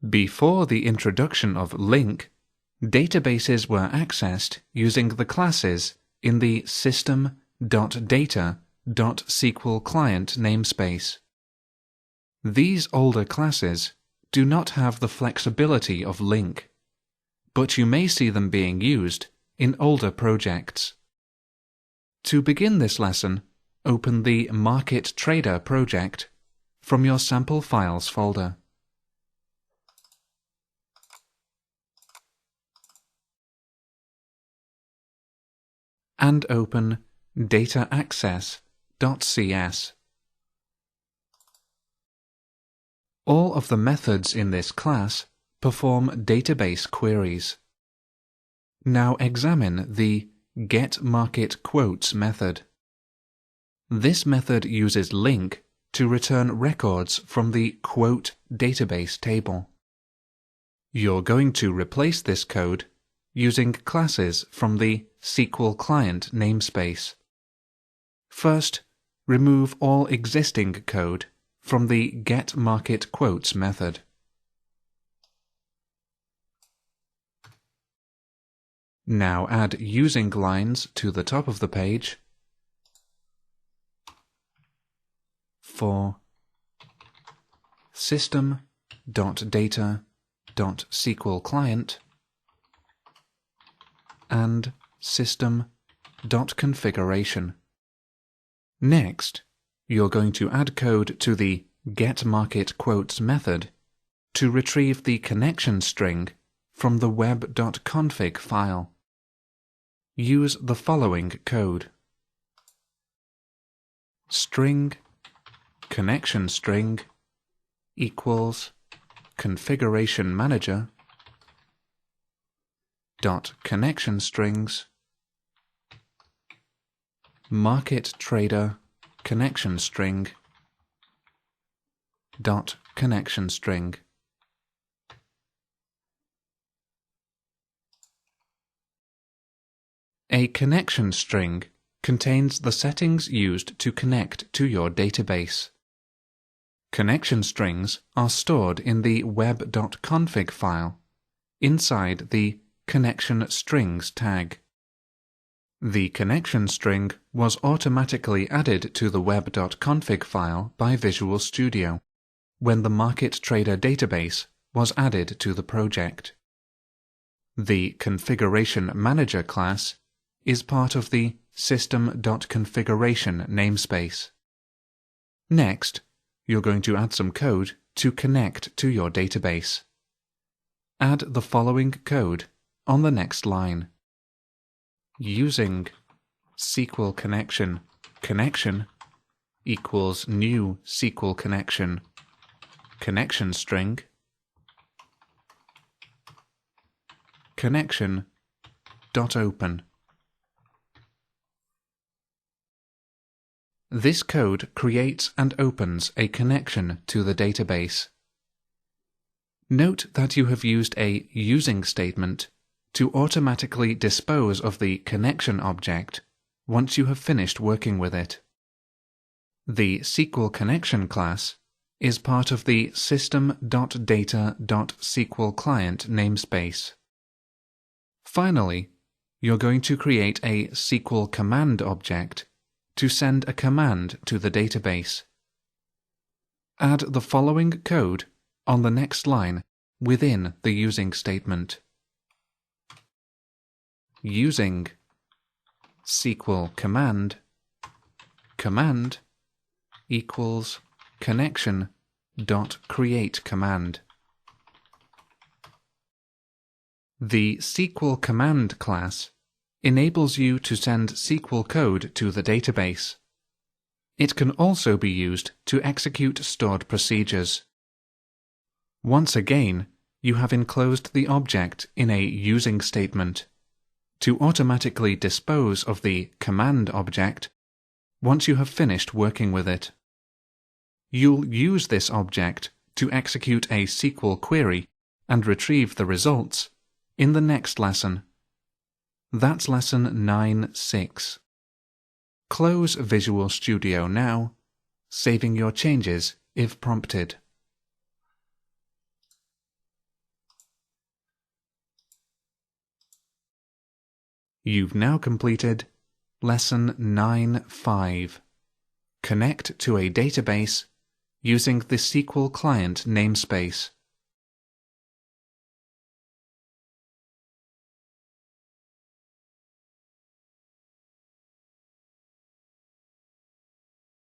Before the introduction of link, databases were accessed using the classes in the system.data.SqlClient namespace. These older classes do not have the flexibility of link, but you may see them being used in older projects. To begin this lesson, open the Market Trader project from your Sample Files folder. And open dataaccess.cs. All of the methods in this class perform database queries. Now examine the getMarketQuotes method. This method uses link to return records from the quote database table. You're going to replace this code using classes from the SqlClient namespace. First, remove all existing code from the getMarketQuotes method. Now add using lines to the top of the page for system.data.SqlClient and system.configuration. Next, you're going to add code to the getMarketQuotes method to retrieve the connection string from the web.config file. Use the following code: string connection string equals configuration manager dot connection strings market trader connection string dot connection string. A connection string contains the settings used to connect to your database. Connection strings are stored in the web.config file inside the connection strings tag. The connection string was automatically added to the web.config file by Visual Studio when the Market Trader database was added to the project. The Configuration Manager class is part of the system.configuration namespace. Next, you're going to add some code to connect to your database. Add the following code on the next line. Using SQL connection equals new SQL connection string connection.open. This code creates and opens a connection to the database. Note that you have used a using statement to automatically dispose of the connection object once you have finished working with it. The SQL connection class is part of the system.data.SqlClient namespace. Finally, you're going to create a SQL command object to send a command to the database. Add the following code on the next line within the using statement. Using SQL command equals connection.createCommand. The SQL command class enables you to send SQL code to the database. It can also be used to execute stored procedures. Once again, you have enclosed the object in a using statement to automatically dispose of the command object once you have finished working with it. You'll use this object to execute a SQL query and retrieve the results in the next lesson. That's lesson 9.6. Close Visual Studio now, saving your changes if prompted. You've now completed Lesson 9.5. Connect to a database using the SqlClient namespace.